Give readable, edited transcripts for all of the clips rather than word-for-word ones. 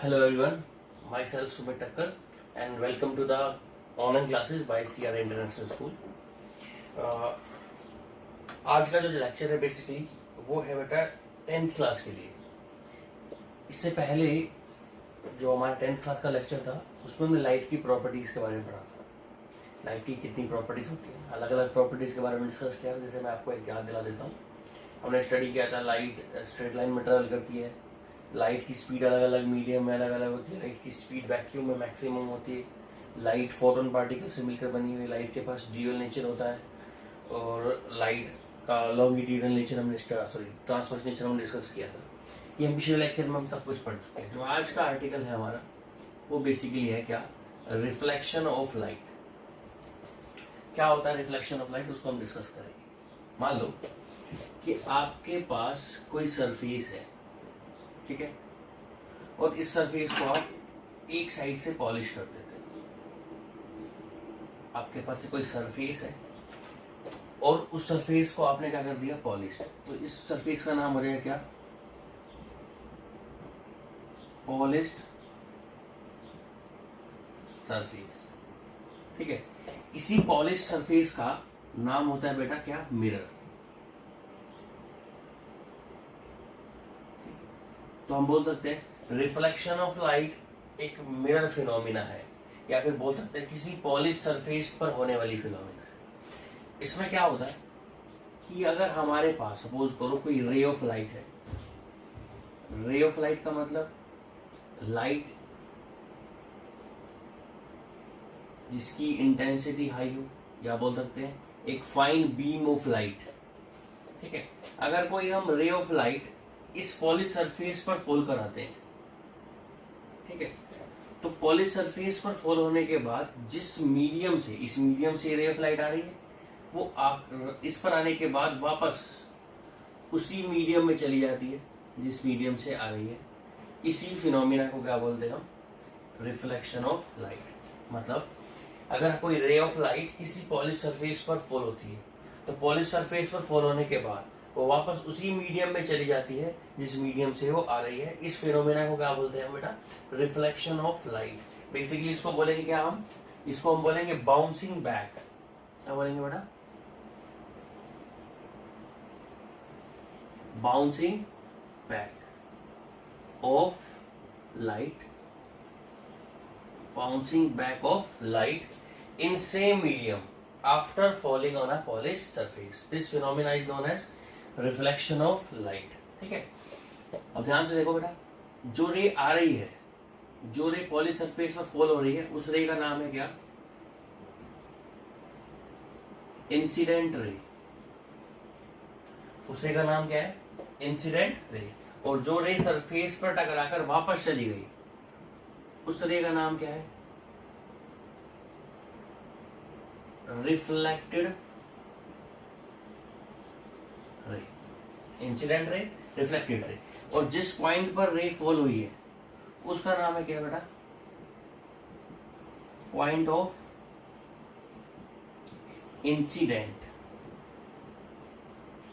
Hello everyone, myself Sumit Thakkar and welcome to the online classes by CR International School. आज का जो lecture है basically वो है बेटा 10th क्लास के लिए। इससे पहले जो हमारा 10th क्लास का लेक्चर था उसमें हमने लाइट की प्रॉपर्टीज के बारे में पढ़ा था। लाइट की कितनी प्रॉपर्टीज होती हैं, अलग अलग प्रॉपर्टीज के बारे में डिस्कस किया। जैसे मैं आपको एक याद दिला देता हूँ, हमने स्टडी किया था लाइट स्ट्रेट लाइन में ट्रेवल करती है, लाइट की स्पीड अलग अलग मीडियम में अलग अलग होती है, लाइट की स्पीड वैक्यूम में मैक्सिमम होती है, लाइट फोटोन पार्टिकल से मिलकर बनी हुई, लाइट के पास ड्यूअल नेचर होता है और लाइट का लॉन्गिट्यूडनल नेचर हमने ट्रांसवर्स नेचर हमने डिस्कस किया था। ये हम पिछले लेक्चर में हम सब कुछ पढ़ चुके हैं। जो आज का आर्टिकल है हमारा वो बेसिकली है क्या, रिफ्लेक्शन ऑफ लाइट। क्या होता है रिफ्लेक्शन ऑफ लाइट, उसको हम डिस्कस करेंगे। मान लो कि आपके पास कोई सरफेस है, ठीक है, और इस सरफेस को आप एक साइड से पॉलिश कर देते हैं। आपके पास कोई सरफेस है और उस सरफेस को आपने क्या कर दिया, पॉलिश। तो इस सरफेस का नाम हो जाएगा क्या, पॉलिश्ड सरफेस। ठीक है, इसी पॉलिश सरफेस का नाम होता है बेटा क्या, मिरर। तो हम बोल सकते हैं रिफ्लेक्शन ऑफ लाइट एक मिरर फिनोमिना है, या फिर बोल सकते हैं किसी पॉलिश सरफेस पर होने वाली फिनोमिना है। इसमें क्या होता है कि अगर हमारे पास सपोज करो कोई रे ऑफ लाइट है, रे ऑफ लाइट का मतलब लाइट जिसकी इंटेंसिटी हाई हो, या बोल सकते हैं एक फाइन बीम ऑफ लाइट। ठीक है, अगर कोई हम रे ऑफ लाइट इस पॉलिश सरफेस पर फॉल कराते हैं, ठीक है, तो पॉलिश सरफेस पर फॉल होने के बाद जिस मीडियम से, इस मीडियम से रे ऑफ लाइट आ रही है, वो आप इस पर आने के बाद वापस उसी मीडियम में चली जाती है जिस मीडियम से आ रही है। इसी फिनोमिना को क्या बोलते हैं हम, रिफ्लेक्शन ऑफ लाइट। मतलब अगर कोई रे ऑफ लाइट किसी पॉलिश सरफेस पर फॉल होती है, तो पॉलिश सरफेस पर फॉल होने के बाद वो वापस उसी मीडियम में चली जाती है जिस मीडियम से वो आ रही है। इस फिनोमेना को क्या बोलते हैं बेटा, रिफ्लेक्शन ऑफ लाइट। बेसिकली इसको बोलेंगे क्या, हम इसको हम बोलेंगे बाउंसिंग बैक। क्या बोलेंगे बेटा, bouncing back of light, bouncing back of light in same medium after falling on a polish surface. This phenomena is known as reflection of light. ठीक है, अब ध्यान से देखो बेटा, जो रे आ रही है, जो रे पॉलिश सरफेस पर फॉल हो रही है, उस रे का नाम है क्या, इंसिडेंट रे। उस रे का नाम क्या है, इंसिडेंट रे। और जो रे सरफेस पर टकराकर वापस चली गई, उस रे का नाम क्या है, reflected ray. Incident ray, reflected ray. और जिस पॉइंट पर रे फॉल हुई है उसका नाम है क्या बेटा, पॉइंट ऑफ इंसिडेंट।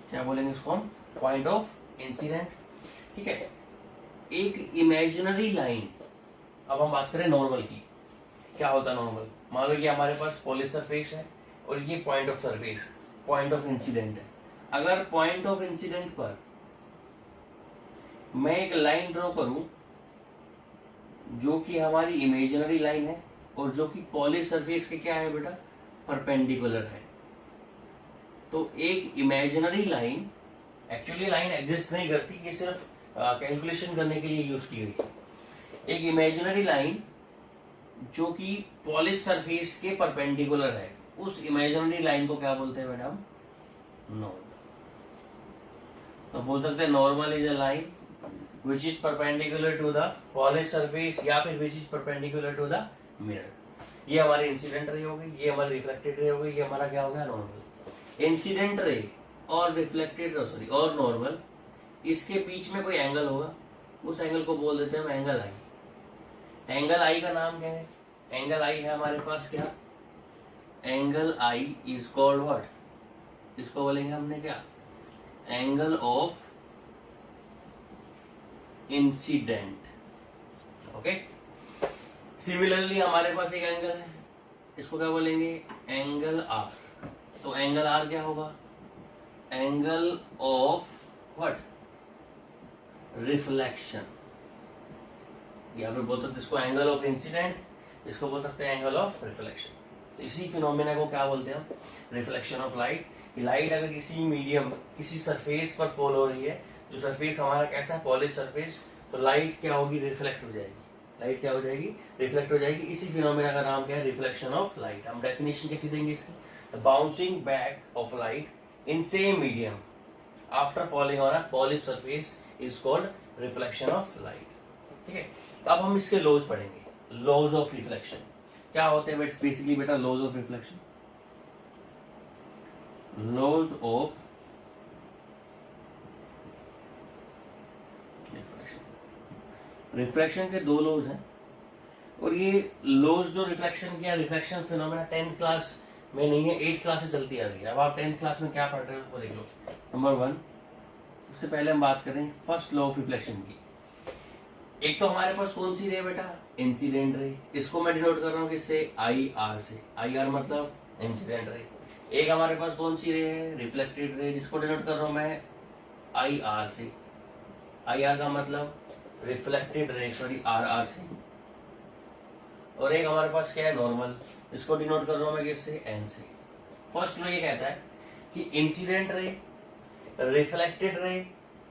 क्या बोलेंगे इसको हम, पॉइंट ऑफ इंसिडेंट। ठीक है, एक इमेजिनरी लाइन। अब हम बात करें नॉर्मल की। क्या होता है नॉर्मल, मान लो कि हमारे पास पॉलिश सरफेस है और ये point of surface, point of incident है। अगर पॉइंट ऑफ इंसिडेंट पर मैं एक लाइन ड्रॉ करूं जो कि हमारी इमेजिनरी लाइन है और जो कि पॉलिश सरफेस के क्या है बेटा, परपेंडिकुलर है, तो एक imaginary line, actually line exist नहीं करती, ये सिर्फ कैलकुलेशन करने के लिए यूज की गई है। एक इमेजिनरी लाइन जो कि पॉलिश सरफेस के परपेंडिकुलर है, उस इमेजिनरी लाइन को क्या बोलते हैं बेटा, नॉर्मल। तो बोल सकते हैं normal is a line which is perpendicular to the polish surface, या फिर which is perpendicular to the mirror. ये हमारी इंसिडेंट रे हो गई, ये हमारी रिफ्लेक्टेड रे हो गई, ये हमारा क्या हो गया, नॉर्मल। इंसिडेंट रे और रिफ्लेक्टेड और नॉर्मल, इसके बीच में कोई एंगल होगा, उस एंगल को बोल देते हैं हम एंगल आई। एंगल आई का नाम क्या है, एंगल आई है हमारे पास क्या, angle I is called what, इसको बोलेंगे हमने क्या, angle of incident. Okay. Similarly हमारे पास एक एंगल है, इसको क्या बोलेंगे, एंगल आर। तो एंगल आर क्या होगा, एंगल ऑफ व्हाट, रिफ्लेक्शन, या फिर बोल सकते इसको एंगल ऑफ इंसिडेंट, इसको बोल सकते हैं एंगल ऑफ रिफ्लेक्शन। तो इसी फिनोमेना को क्या बोलते हैं हम, रिफ्लेक्शन ऑफ लाइट। लाइट अगर किसी मीडियम, किसी सरफेस पर फॉल हो रही है, जो सरफेस हमारा कैसा है, पॉलिश सरफेस, तो लाइट क्या होगी, रिफ्लेक्ट हो जाएगी। लाइट क्या हो जाएगी, रिफ्लेक्ट हो जाएगी। इसी फिनोमेना का नाम क्या है, रिफ्लेक्शन ऑफ लाइट। हम डेफिनेशन कैसी देंगे इसकी, the bouncing back of light in same medium after falling on a polish surface is called reflection of light. ठीक है, तो अब हम इसके लॉज पढ़ेंगे, लॉज ऑफ रिफ्लेक्शन क्या होते हैं बेसिकली बेटा, laws of reflection, laws of reflection के दो लॉज हैं, और ये लॉज जो रिफ्लेक्शन के, रिफ्लेक्शन फिनोमेना 10th क्लास में नहीं है, 8th क्लास से चलती आ रही है। अब आप 10th क्लास में क्या पढ़ रहे हो उसको देख लो। नंबर 1, उससे पहले हम बात करें फर्स्ट लॉ ऑफ रिफ्लेक्शन की। एक तो हमारे पास कौन सी रे बेटा, इंसिडेंट रे, इसको मैं डिनोट कर रहा हूँ किससे, आई आर से। आई आर मतलब इंसिडेंट रे। एक हमारे पास कौन सी रे है, रिफ्लेक्टेड रे, जिसको डिनोट कर रहा हूं मैं आई आर से। आई आर का मतलब reflected ray, sorry R are से। और एक हमारे पास क्या है, नॉर्मल, इसको डिनोट कर रहा हूं मैं किससे, एन से। फर्स्ट लॉ ये कहता है कि इंसिडेंट रे, रिफ्लेक्टेड रे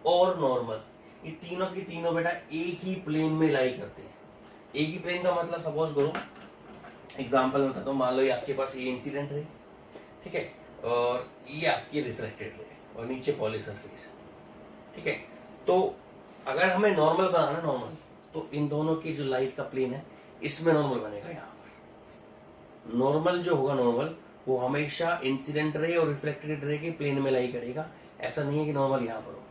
और नॉर्मल, ये तीनों की तीनों बेटा एक ही प्लेन में लाई करते हैं। एक ही प्लेन का मतलब, सपोज करो एग्जांपल बताता हूँ, मान लो ये आपके पास ये इंसिडेंट रे, ठीक है, और ये आपकी रिफ्लेक्टेड रे, और नीचे पॉलिश सरफेस, ठीक है। तो अगर हमें नॉर्मल बनाना, नॉर्मल, तो इन दोनों की जो लाइट का प्लेन है, इसमें नॉर्मल बनेगा। यहाँ पर नॉर्मल जो होगा, नॉर्मल वो हमेशा इंसिडेंट रे और रिफ्लेक्टेड रे के प्लेन में लाई करेगा। ऐसा नहीं है कि नॉर्मल यहाँ पर हो,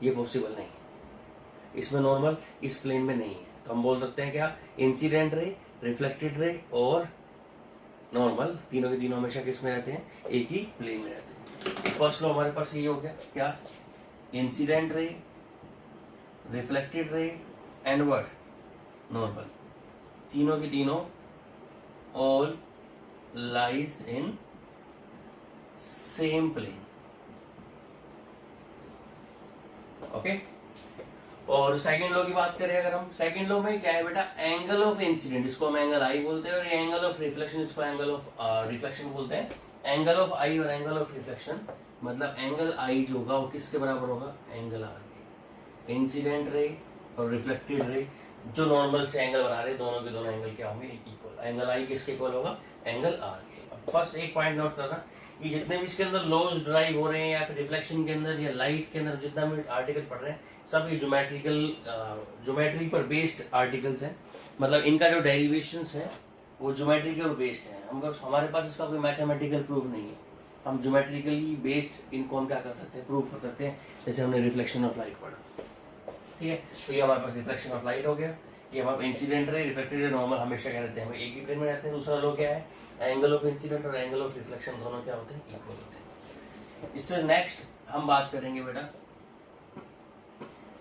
ये पॉसिबल नहीं है। इसमें नॉर्मल इस प्लेन में नहीं है, तो हम बोल सकते हैं क्या, इंसिडेंट रे, रिफ्लेक्टेड रे और नॉर्मल, तीनों के तीनों हमेशा किस में रहते हैं, एक ही प्लेन में रहते हैं। फर्स्ट लॉ हमारे पास ये हो गया क्या, incident ray, reflected ray and what, normal, तीनों की तीनों all lies in same plane. Okay. और सेकंड लॉ की बात करें अगर हम, सेकंड लॉ में क्या है बेटा, एंगल ऑफ इंसिडेंट, इसको हम एंगल आई बोलते हैं, और ये एंगल ऑफ रिफ्लेक्शन, इसको एंगल ऑफ रिफ्लेक्शन बोलते हैं। एंगल ऑफ आई और एंगल ऑफ रिफ्लेक्शन मतलब एंगल आई जो होगा वो किसके बराबर होगा, एंगल आर के। इंसिडेंट रे और रिफ्लेक्टेड रे जो नॉर्मल से एंगल बना रहे, दोनों के दोनों एंगल क्या होंगे, इक्वल। एंगल आई किसके इक्वल होगा, एंगल आर के। फर्स्ट एक पॉइंट नोट करना, ये जितने भी इसके अंदर लॉज ड्राइव हो रहे हैं, या फिर रिफ्लेक्शन के अंदर या लाइट के अंदर जितना भी आर्टिकल पढ़ रहे हैं, सब ये ज्योमेट्री पर बेस्ड आर्टिकल्स हैं। मतलब इनका जो डेरिवेशंस है वो ज्योमेट्रिकल बेस्ड है। हमारे पास इसका कोई मैथमेटिकल प्रूफ नहीं है, हम ज्योमेट्रिकली बेस्ड इनको हम क्या कर सकते हैं, प्रूफ कर सकते हैं। जैसे हमने रिफ्लेक्शन ऑफ लाइट पढ़ा, ठीक है, तो ये हमारे पास रिफ्लेक्शन ऑफ लाइट हो गया। ये हमारे incident ray, reflected ray, normal हमेशा क्या रहते हैं, हम एक ही प्लेन में रहते हैं। दूसरा लो क्या है, एंगल ऑफ इंसिडेंट और एंगल ऑफ रिफ्लेक्शन दोनों क्या होते हैं, इक्वल होते हैं। इससे नेक्स्ट हम बात करेंगे बेटा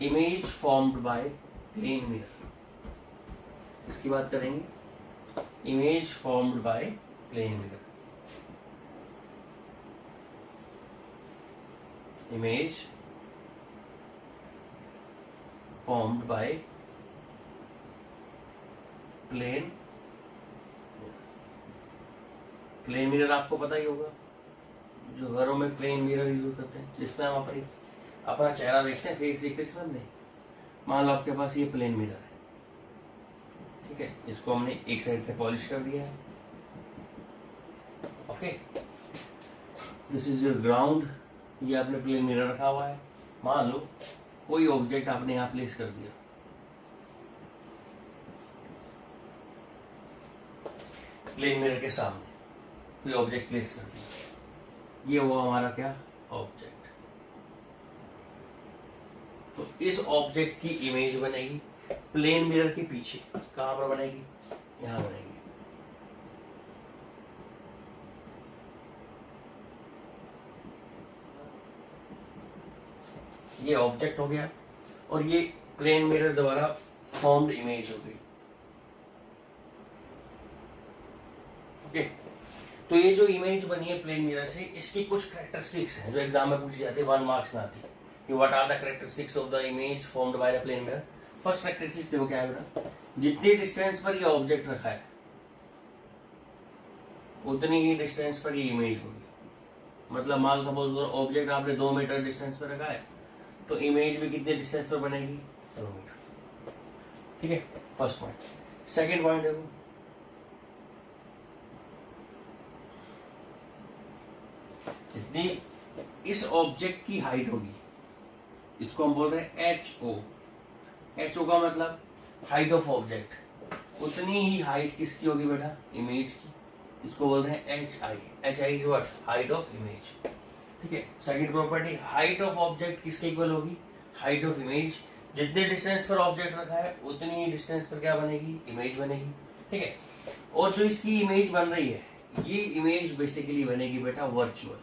image formed by plane mirror. इसकी बात करेंगे, image formed by plane mirror. Image formed by plane mirror आपको पता ही होगा, जो घरों में प्लेन मिरर यूज करते हैं, जिसमें हम अपना चेहरा देखते हैं, फेस देखते हैं, समझ नहीं। मान लो आपके पास ये प्लेन मिरर है, ठीक है, इसको हमने एक साइड से पॉलिश कर दिया है। Okay, this is your ground, ये आपने प्लेन मिरर रखा हुआ है। मान लो कोई ऑब्जेक्ट आपने यहाँ प्लेस कर दिया, प्लेन मिरर के सामने कोई ऑब्जेक्ट प्लेस कर दिया, ये हुआ हमारा क्या, ऑब्जेक्ट। तो इस ऑब्जेक्ट की इमेज बनेगी प्लेन मिरर के पीछे। कहां पर बनेगी, यहां बनेगी। ये ऑब्जेक्ट हो गया, और ये प्लेन मिरर द्वारा फॉर्म्ड इमेज हो गई। ओके, तो ये जो इमेज बनी है प्लेन मिरर से, इसकी कुछ कैरेक्टरिस्टिक्स हैं जो एग्जाम में पूछी जाती है, 1 मार्क्स में आती है कि what are the characteristics of the image formed by the plane mirror. First characteristic देखो क्या है बेटा, जितनी डिस्टेंस पर ये ऑब्जेक्ट रखा है उतनी ही डिस्टेंस पर ये इमेज होगी। मतलब मान सपोज ऑब्जेक्ट आपने 2 मीटर डिस्टेंस पर रखा है तो इमेज भी कितने डिस्टेंस पर बनेगी, 2 मीटर। ठीक है, फर्स्ट पॉइंट। सेकेंड पॉइंट देखो, जितनी इस ऑब्जेक्ट की हाइट होगी, इसको हम बोल रहे हैं एच ओ। एच ओ का मतलब हाइट ऑफ ऑब्जेक्ट, उतनी ही हाइट किसकी होगी बेटा, इमेज की। इसको बोल रहे हैं H I. H I is what, height of image. ठीक है, second property, height of object किसके इक्वल होगी, हाइट ऑफ इमेज। जितने डिस्टेंस पर ऑब्जेक्ट रखा है उतनी ही डिस्टेंस पर क्या बनेगी, इमेज बनेगी। ठीक है, और जो इसकी इमेज बन रही है, ये इमेज बेसिकली बनेगी बेटा वर्चुअल।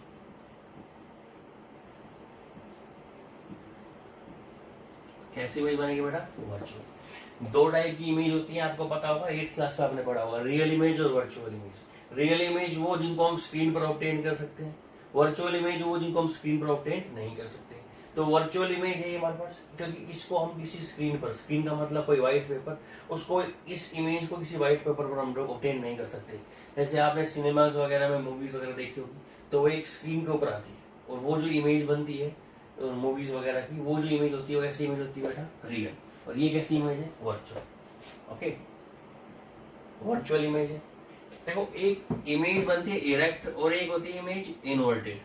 कैसी इमेज बनेगी बेटा, वर्चुअल। 2 टाइप की इमेज होती है, आपको पता होगा, 8th क्लास में आपने पढ़ा होगा, रियल इमेज और वर्चुअल इमेज। रियल इमेज वो जिनको हम स्क्रीन पर ऑब्टेन कर सकते हैं, वर्चुअल इमेज वो जिनको हम स्क्रीन पर ऑब्टेन नहीं कर सकते। तो वर्चुअल इमेज है ये हमारे पास, क्योंकि इसको हम किसी स्क्रीन पर, स्क्रीन का मतलब कोई व्हाइट पेपर, उसको इस इमेज को किसी व्हाइट पेपर पर हम लोग ऑब्टेन नहीं कर सकते। जैसे आपने सिनेमाज वगैरह में मूवीज वगैरह देखी होगी, तो वो एक स्क्रीन के ऊपर आती है और वो जो इमेज बनती है मूवीज वगैरह की, वो जो इमेज होती है वो ऐसी इमेज होती है बेटा रियल, और ये कैसी इमेज है, वर्चुअल। ओके, वर्चुअल इमेज है। देखो, एक इमेज बनती है इरेक्ट और एक होती है इमेज इन्वर्टेड।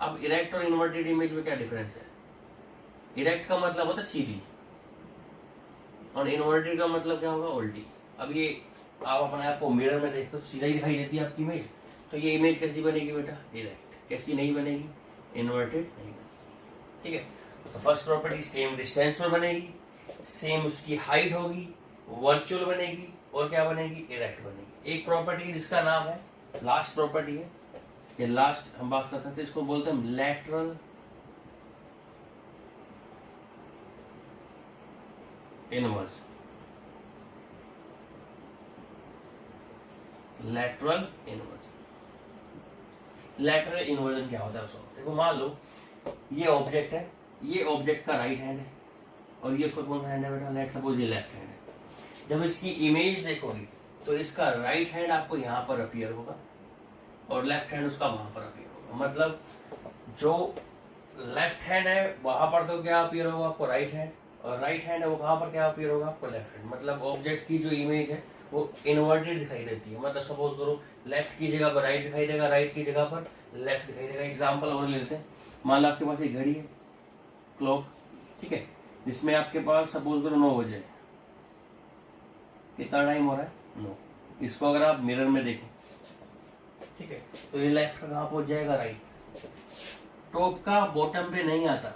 अब इरेक्ट और इन्वर्टेड इमेज में क्या डिफरेंस है? इरेक्ट का मतलब होता है सीधी और इन्वर्टेड का मतलब क्या होगा, उल्टी। अब ये आप अपने आप को मिरर में देखते हो, सीधा ही दिखाई देती है आपकी इमेज, तो ये इमेज कैसी बनेगी बेटा, इरेक्ट। कैसी नहीं बनेगी, इन्वर्टेड नहीं बनेगी। ठीक है, तो फर्स्ट प्रॉपर्टी सेम डिस्टेंस पर बनेगी, सेम उसकी हाइट होगी, वर्चुअल बनेगी, और क्या बनेगी, इरेक्ट बनेगी। एक प्रॉपर्टी जिसका नाम है, लास्ट प्रॉपर्टी है, ये लास्ट हम बात कर सकते हैं, इसको बोलते हैं lateral inverse. Lateral inverse, lateral inversion क्या होता है उसको देखो। मान लो ये ऑब्जेक्ट है, ये ऑब्जेक्ट का राइट हैंड है और ये उसका कौन सा हैंड है बेटा, लेट सपोज ये लेफ्ट हैंड है। जब इसकी इमेज देखोगी तो इसका राइट हैंड आपको यहाँ पर अपीयर होगा और लेफ्ट हैंड उसका वहां पर अपीयर होगा। मतलब जो लेफ्ट हैंड है वहां पर तो क्या अपीयर होगा आपको, राइट हैंड, और राइट हैंड है वो कहां पर क्या अपीयर होगा आपको, लेफ्ट हैंड। मतलब ऑब्जेक्ट की जो इमेज है वो इन्वर्टेड दिखाई देती है। मतलब सपोज करो लेफ्ट की जगह पर राइट दिखाई देगा, राइट की जगह पर लेफ्ट दिखाई देगा। एग्जाम्पल और लेते हैं, मान लो आपके पास एक घड़ी है, क्लॉक, ठीक है, जिसमें आपके पास सपोज करो 9 बजे, कितना टाइम हो रहा है, 9। इसको अगर आप मिरर में देखो, ठीक है, तो ये लेफ्ट का कहां पहुंच जाएगा, राइट। टॉप का बॉटम पे नहीं आता,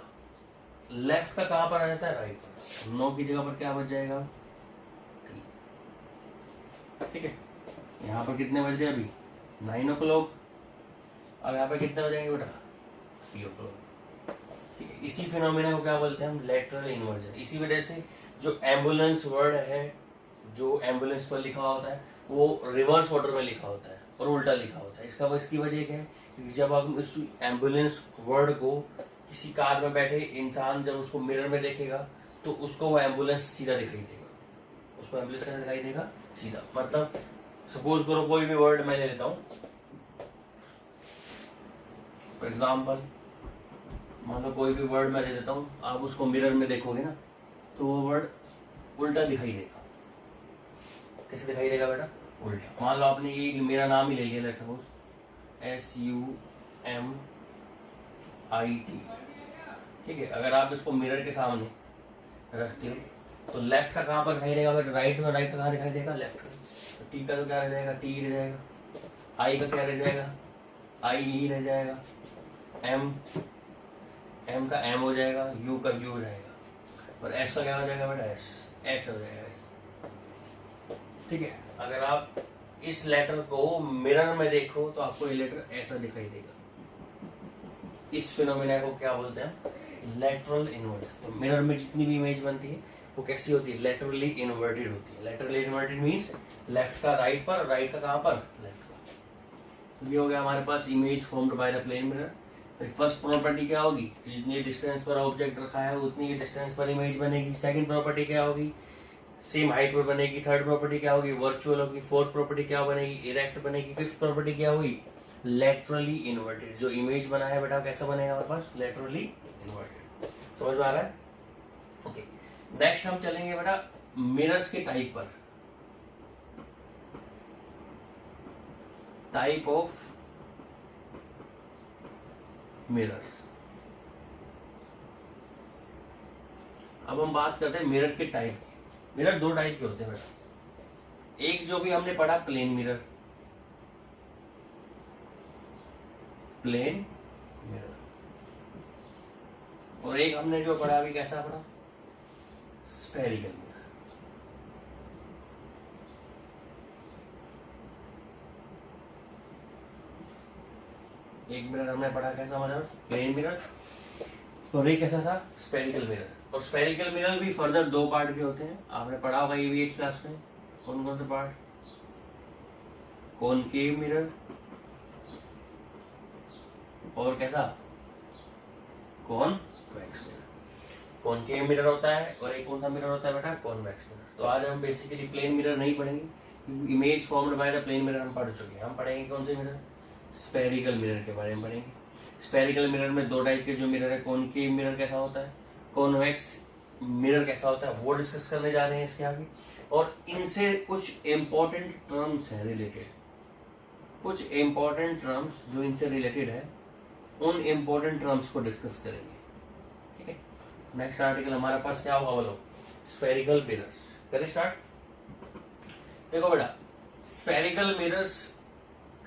लेफ्ट का कहां पर आ जाता है, राइट पर। 9 की जगह पर क्या बच जाएगा, ठीक है। यहाँ पर कितने बज रहे हैं अभी, 9 o'clock। अब यहाँ पर कितने बजेंगे बेटा, 3 o'clock। ठीक है, इसी फिनोमिना को क्या बोलते हैं हम, लेटरल इन्वर्जन। इसी वजह से जो एम्बुलेंस वर्ड है, जो एम्बुलेंस पर लिखा होता है वो रिवर्स ऑर्डर में लिखा होता है और उल्टा लिखा होता है। इसकी वजह क्या है, क्योंकि जब हम इस एम्बुलेंस वर्ड को किसी कार में बैठे इंसान जब उसको मिरर में देखेगा तो उसको वो एम्बुलेंस सीधा दिखाई देगा, उसको एम्बुलेंस कैसे दिखाई देगा, सीधा। मतलब सपोज करो कोई भी वर्ड मैं ले लेता हूं, फॉर एग्जाम्पल मान लो कोई भी वर्ड मैं ले लेता हूं, आप उसको मिरर में देखोगे ना तो वो वर्ड उल्टा दिखाई देगा। कैसे दिखाई देगा बेटा, उल्टा। मान लो आपने ये मेरा नाम ही ले लिया, लेट्स सपोज SUMIT, ठीक है। अगर आप इसको मिरर के सामने रखते हो तो लेफ्ट का कहां पर दिखाई देगा बेटा, राइट में। राइट का कहां दिखाई देगा, लेफ्ट का। तो टी का तो क्या रह जाएगा, टी रह जाएगा। आई का क्या रह जाएगा, आई रह जाएगा। एम का एम हो जाएगा, यू का यू रहेगा, और एस का क्या हो जाएगा बेटा, एस हो जाएगा, एस। ठीक है, अगर आप इस लेटर को मिरर में देखो तो आपको ये लेटर ऐसा दिखाई देगा। इस फिनोमिना को क्या बोलते हैं, लेटरल इन्वर्जन। तो मिरर में जितनी भी इमेज बनती है वो कैसी होती है, लेटरली इन्वर्टेड होती है। लेटरली इन्वर्टेड मीन्स लेफ्ट का राइट पर, राइट का कहां पर, लेफ्ट का। ये हो गया हमारे पास image formed by the plane mirror. First property क्या होगी, जितनी डिस्टेंस पर ऑब्जेक्ट रखा है उतनी ही डिस्टेंस पर इमेज बनेगी। सेकंड प्रॉपर्टी क्या होगी, सेम हाइट पर बनेगी। थर्ड प्रॉपर्टी क्या होगी, वर्चुअल होगी। फोर्थ प्रॉपर्टी क्या बनेगी, इरेक्ट बनेगी। फिफ्थ प्रॉपर्टी क्या होगी, लेटरली इन्वर्टेड। जो इमेज बना है बेटा कैसा बनेगा हमारे पास, लेटरली इन्वर्टेड। समझ में आ रहा है? ओके, नेक्स्ट हम चलेंगे बेटा मिरर्स के टाइप पर। Type of mirrors. अब हम बात करते हैं मिरर के टाइप की। मिरर दो टाइप के होते हैं बेटा। एक जो भी हमने पढ़ा प्लेन मिरर, प्लेन मिरर, और एक हमने जो पढ़ा अभी कैसा पढ़ा, स्फेरिकल मिरर। एक मिरर हमने पढ़ा कैसा, मतलब प्लेन मिरर, और एक कैसा था, स्फेरिकल मिरर। और स्फेरिकल मिरर भी फर्दर दो पार्ट के होते हैं, आपने पढ़ा होगा ये भी एक क्लास में। कौन कौन से पार्ट, कॉनकेव मिरर और कैसा, कॉन्वेक्स मिरर। कॉनकेव मिरर होता है और एक कौन सा मिरर होता है बेटा, कॉन्वेक्स मिरर। तो आज हम बेसिकली प्लेन मिरर नहीं पढ़ेंगे, image formed by the plane mirror हम पढ़ चुके हैं। हम पढ़ेंगे कौन से मिरर, स्फेरिकल मिरर के बारे में पढ़ेंगे। स्फेरिकल मिरर में दो टाइप के जो मिरर है, कॉनकेव मिरर कैसा होता है, कॉन्वेक्स मिरर कैसा होता है, वो डिस्कस करने जा रहे हैं इसके आगे। और इनसे कुछ इंपॉर्टेंट टर्म्स हैं रिलेटेड, कुछ इंपॉर्टेंट टर्म्स जो इनसे रिलेटेड है, उन इंपॉर्टेंट टर्म्स को डिस्कस करेंगे। ठीक है, नेक्स्ट आर्टिकल हमारे पास क्या होगा बोलो, स्फेरिकल मिरर्स। करें स्टार्ट। देखो बेटा, स्फेरिकल मिरर्स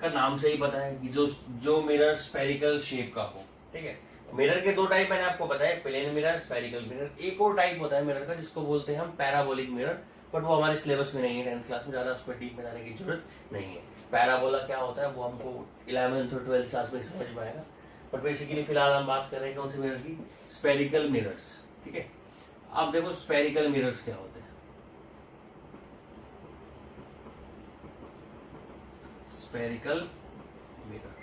का नाम से ही पता है कि जो मिरर स्फेरिकल शेप का हो। ठीक है, मिरर के दो टाइप मैंने आपको बताया, प्लेन मिरर, स्फेरिकल मिरर। एक और टाइप होता है मिरर का जिसको बोलते हैं हम पैराबोलिक मिरर, बट वो हमारे सिलेबस में नहीं है, 10th क्लास में ज्यादा उस पर डीप में जाने की जरूरत नहीं है। पैराबोला क्या होता है वो हमको 11th और 12th क्लास में समझ में आएगा, बट बेसिकली फिलहाल हम बात कर रहे हैं कौन से मिरर की, स्फेरिकल मिरर्स। ठीक है, अब देखो स्फेरिकल मिरर्स क्या होते हैं। स्फेरिकल मिरर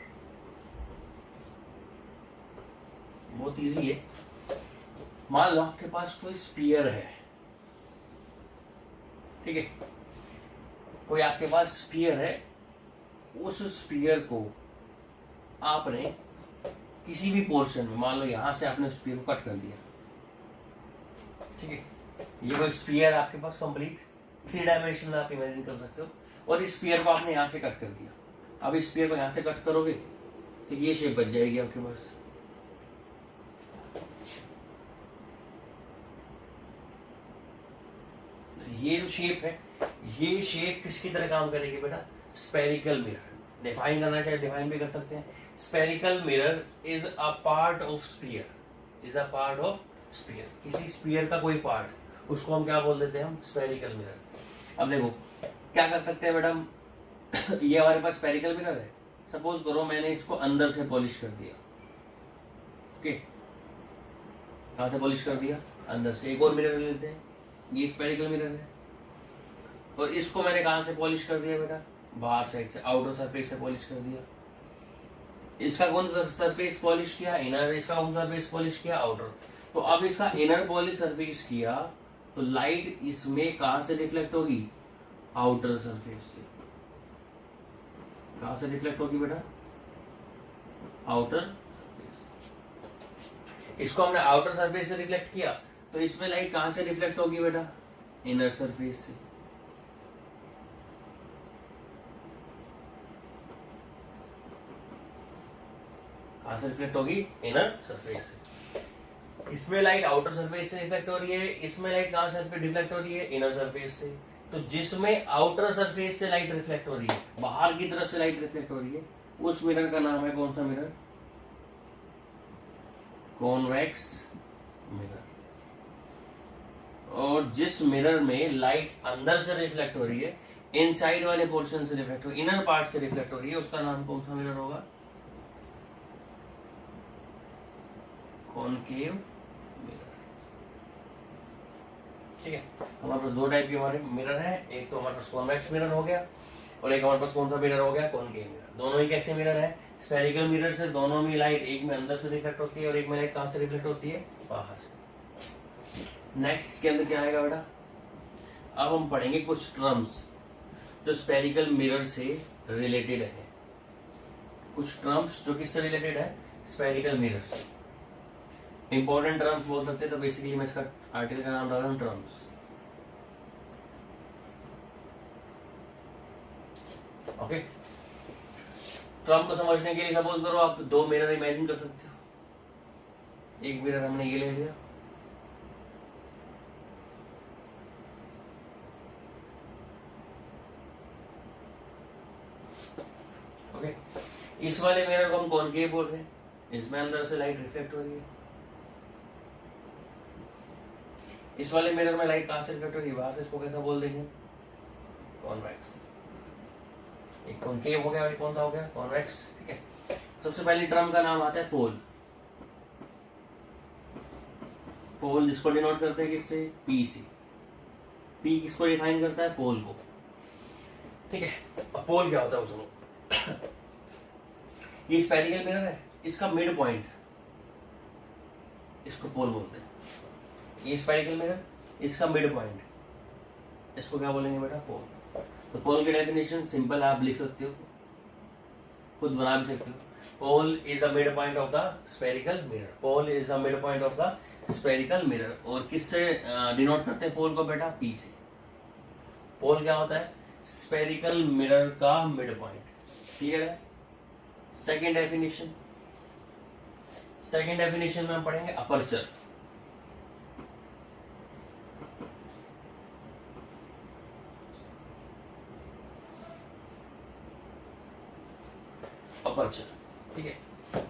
बहुत इजी है। मान लो आपके पास कोई स्फीयर है, ठीक है, कोई आपके पास स्फीयर है, उस स्फीयर को आपने किसी भी पोर्शन में, मान लो यहां से आपने स्फीयर को कट कर दिया। ठीक है, ये कोई स्फीयर आपके पास कंप्लीट 3 डायमेंशन में आप इमेजिन कर सकते हो, और इस स्फीयर को आपने यहां से कट कर दिया। अब इस स्फीयर को यहां से कट करोगे तो ये शेप बच जाएगी आपके पास। तो ये जो शेप है, ये शेप किसकी तरह काम करेगी बेटा, स्फेरिकल मिरर। डिफाइन करना चाहिए, डिफाइन भी कर सकते हैं। Spherical mirror is a part of sphere, is a part of sphere. किसी स्फीयर का कोई पार्ट, उसको हम क्या बोल देते हैं, हम स्फेरिकल मिरर। अब देखो क्या कर सकते हैं मैडम, ये हमारे पास स्फेरिकल मिरर है। सपोज करो मैंने इसको अंदर से पॉलिश कर दिया। ओके, कहां से पॉलिश कर दिया, अंदर से। एक और मिरर ले लेते हैं, ये स्फेरिकल मिरर है, और इसको मैंने कहां से पॉलिश कर दिया बेटा, बाहर साइड से, आउटर सरफेस से पॉलिश कर दिया। इसका कौन सा सरफेस पॉलिश किया, इनर। इसका कौन सा सरफेस पॉलिश किया, आउटर। तो अब इसका इनर पॉलिश सरफेस किया तो लाइट इसमें कहां से रिफ्लेक्ट होगी, आउटर सरफेस से। कहां से रिफ्लेक्ट होगी बेटा, आउटर सरफेस। इसको हमने आउटर सरफेस से रिफ्लेक्ट किया तो इसमें लाइट कहां से रिफ्लेक्ट होगी बेटा, इनर सरफेस से। कहां से रिफ्लेक्ट होगी, इनर सरफेस से। इसमें लाइट आउटर सरफेस से रिफ्लेक्ट हो रही है, इसमें लाइट कहां से रिफ्लेक्ट हो रही है, इनर सरफेस से। तो जिसमें आउटर सरफेस से लाइट रिफ्लेक्ट हो रही है, बाहर की तरफ से लाइट रिफ्लेक्ट हो रही है, उस मिरर का नाम है कौन सा मिरर, कॉन्वेक्स मिरर। और जिस मिरर में लाइट अंदर से रिफ्लेक्ट हो रही है, इनसाइड वाले पोर्शन से रिफ्लेक्ट हो, इनर पार्ट से रिफ्लेक्ट हो रही है, उसका नाम कौन सा मिरर होगा, कॉनकेव मिरर। ठीक है, हमारे पास दो टाइप के हमारे मिरर है, एक तो हमारे पास कॉन्वेक्स मिरर हो गया और एक हमारे पास कौन सा मिरर हो गया, कॉनकेव मिरर। दोनों ही कैसे मिरर है, स्फेरिकल मिरर से दोनों में लाइट एक में अंदर से रिफ्लेक्ट होती है और एक में लाइट कहां से रिफ्लेक्ट होती है, बाहर से। नेक्स्ट इसके अंदर क्या आएगा बेटा, अब हम पढ़ेंगे कुछ टर्म्स जो स्फेरिकल मिरर से रिलेटेड है, कुछ टर्म्स जो किससे रिलेटेड है, स्फेरिकल मिरर से। इंपॉर्टेंट टर्म्स बोल सकते हैं, तो बेसिकली मैं इसका आर्टिकल का नाम डाला हूं टर्म्स। ओके, टर्म को समझने के लिए सपोज करो आप दो मिरर इमेजिन कर सकते हो। एक मिरर हमने ये ले लिया, ओके, इस वाले मिरर को हम कॉनकेव बोल रहे हैं, इसमें अंदर से लाइट रिफ्लेक्ट हो रही है। इस वाले मिरर में लाइट कहां से रिफ्लेक्ट हो रही है, बाहर से, इसको कैसा बोल देंगे, कॉन्वेक्स। एक कॉनकेव हो गया और एक कौन सा हो गया, कॉन्वेक्स। ठीक है, सबसे पहली टर्म का नाम आता है पोल। पोल जिसको डिनोट करते हैं किससे, पी से। पी किसको डिफाइन करता है, पोल को। ठीक है, अब पोल क्या होता है वो सुनो। ये स्फेरिकल मिरर है, इसका मिड पॉइंट, इसको पोल बोलते हैं। ये स्फेरिकल मिरर, इसका मिड पॉइंट, इसको क्या बोलेंगे बेटा, पोल। तो पोल की डेफिनेशन सिंपल आप लिख सकते हो, खुद बना भी सकते हो। Pole is the mid point of the spherical mirror. Pole is the mid point of the spherical mirror. और किससे डिनोट करते हैं पोल को बेटा, पी से। पोल क्या होता है, स्फेरिकल मिरर का मिड पॉइंट। क्लियर है। सेकेंड डेफिनेशन, सेकेंड डेफिनेशन में हम पढ़ेंगे अपर्चर। अपर्चर, ठीक है,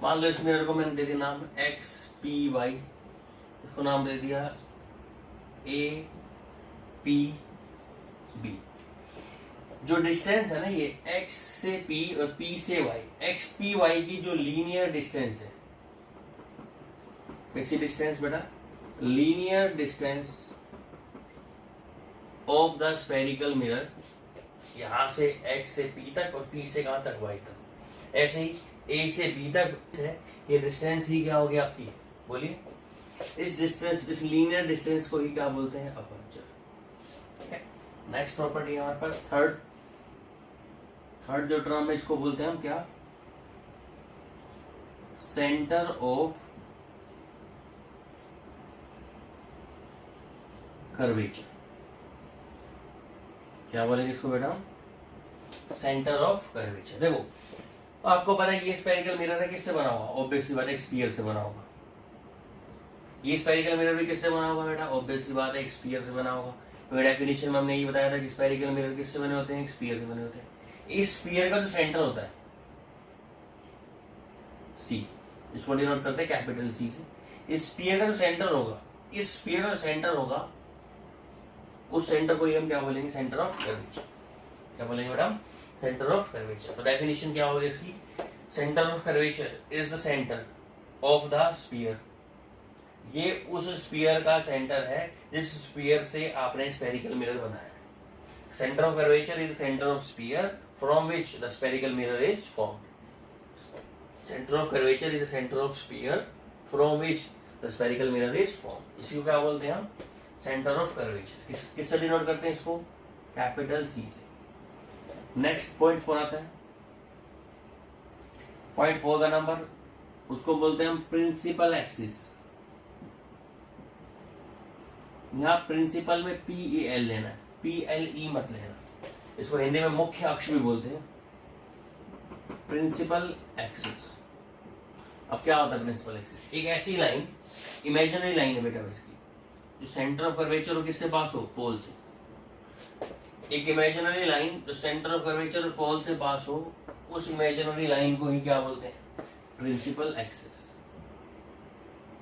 मान लो इस मिरर को मैंने दे दिया नाम एक्स पी वाई, इसको नाम दे दिया ए पी बी। जो डिस्टेंस है ना ये x से p और p से y, x p y की जो लीनियर डिस्टेंस है, कैसी डिस्टेंस बेटा, linear distance of the spherical mirror, यहां से x से p तक और p से कहां तक, y तक। ऐसे ही a से b तक है, ये डिस्टेंस ही क्या हो गया आपकी, बोलिए। इस डिस्टेंस, इस लीनियर डिस्टेंस को ही क्या बोलते हैं, अपर्चर। ठीक है, नेक्स्ट प्रॉपर्टी हमारे पास थर्ड जो टर्म है इसको बोलते हैं हम क्या, सेंटर ऑफ कर्वेचर। क्या बोलेंगे इसको बेटा, सेंटर ऑफ कर्वेचर। देखो आपको पता है ये स्फेरिकल मिरर है, किससे बना हुआ, ऑब्वियसली बात है एक स्फीयर से बना होगा। ये स्फेरिकल मिरर भी किससे बना हुआ बेटा, ऑब्वियसली बात है एक स्फीयर से बना होगा। तो डेफिनेशन में हमने ये बताया था कि स्फेरिकल मिरर किससे बने होते हैं, एक स्फीयर से बने होते हैं। इस स्फीयर का जो सेंटर होता है सी, इसको डिनोट करते हैं कैपिटल सी से। इस स्फीयर का जो सेंटर होगा, इस स्फीयर का जो सेंटर होगा, उस सेंटर को ही हम क्या बोलेंगे, सेंटर ऑफ कर्वेचर। क्या बोलेंगे मैडम, सेंटर ऑफ कर्वेचर। तो डेफिनेशन क्या होगी इसकी, centre of curvature is the centre of the sphere. ये उस स्फीयर का सेंटर है जिस स्फीयर से आपने स्फेरिकल मिरर बनाया है। Centre of curvature is the centre of sphere from which the spherical mirror is formed. Center of curvature is the center of sphere from which the spherical mirror is formed. इसी को क्या बोलते हैं हम, centre of curvature. किससे denote करते हैं इसको, कैपिटल सी से। नेक्स्ट पॉइंट 4 आता है, पॉइंट 4 का नंबर, उसको बोलते हैं हम प्रिंसिपल एक्सिस। यहां प्रिंसिपल में PEL लेना है, PLE मत लेना। इसको हिंदी में मुख्य अक्ष भी बोलते हैं, प्रिंसिपल एक्सिस। अब क्या होता है प्रिंसिपल एक्सिस, एक ऐसी लाइन, इमेजिनरी लाइन है बेटा इसकी, जो सेंटर ऑफ कर्वेचर किससे पास हो, पोल से। एक इमेजिनरी लाइन जो सेंटर ऑफ कर्वेचर पोल से पास हो, उस इमेजिनरी लाइन को ही क्या बोलते हैं, प्रिंसिपल एक्सिस।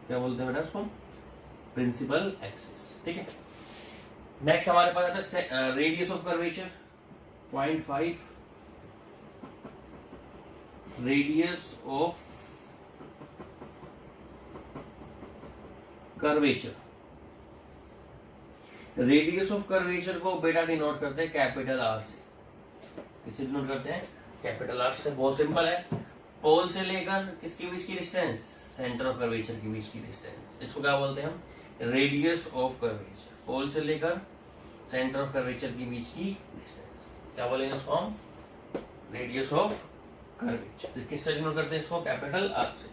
क्या बोलते हैं बेटा उसको, प्रिंसिपल एक्सिस। ठीक है, नेक्स्ट हमारे पास आता है radius of curvature, 0.5 radius of curvature. Radius of curvature को बेटा डिनोट करते हैं कैपिटल आर से। किससे डिनोट करते हैं? कैपिटल आर से। बहुत सिंपल है। पोल से लेकर किसके बीच की डिस्टेंस? सेंटर ऑफ कर्वेचर के बीच की डिस्टेंस। इसको क्या बोलते हैं हम? Radius of curvature. पोल से लेकर सेंटर ऑफ कर्वेचर के बीच की डिस्टेंस क्या बोलेंगे इसको हम? Radius of curvature. किससे डिनोट करते हैं इसको? कैपिटल आर से।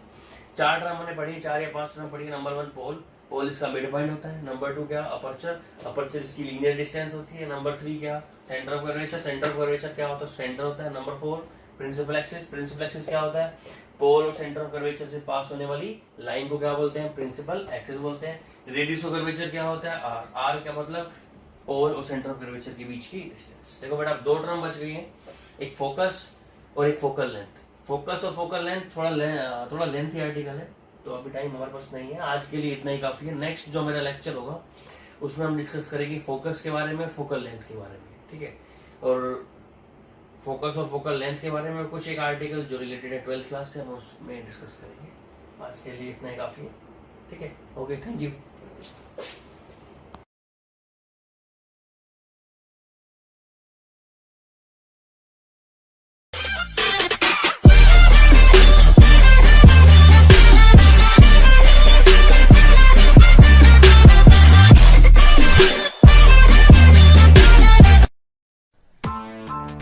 4 टर्म हमने पढ़ी, 4 या 5 टर्म पढ़ी। नंबर 1 पोल, पोल इसका मिड पॉइंट होता है। नंबर 2 क्या? अपर्चर, अपर्चर इसकी लीनियर डिस्टेंस होती है। नंबर 3 क्या? Centre of curvature, centre of curvature क्या होता है? सेंटर होता है। Number 4 principal axis, principal axis क्या होता है? पोल और सेंटर ऑफ कर्वेचर से पास होने वाली लाइन को क्या बोलते हैं? प्रिंसिपल एक्सिस बोलते हैं। रेडियस ऑफ कर्वेचर क्या होता है? आर। आर क्या मतलब? पोल और सेंटर ऑफ कर्वेचर के बीच की डिस्टेंस। देखो बेटा 2 टर्म बच गई है, एक फोकस और एक फोकल लेंथ। फोकस और फोकल लेंथ थोड़ा लेंथी आर्टिकल है, तो अभी टाइम हमारे पास नहीं है। आज के लिए इतना ही काफी है। नेक्स्ट जो मेरा लेक्चर होगा उसमें हम डिस्कस करेंगे फोकस के बारे में, फोकल लेंथ के बारे में, ठीक है। और फोकस और फोकल लेंथ के बारे में कुछ एक आर्टिकल जो रिलेटेड है 12th क्लास से, हम उसमें डिस्कस करेंगे। आज के लिए इतना ही काफी है, ठीक है। Okay, thank you.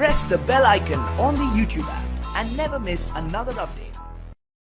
Press the bell icon on the YouTube app and never miss another update.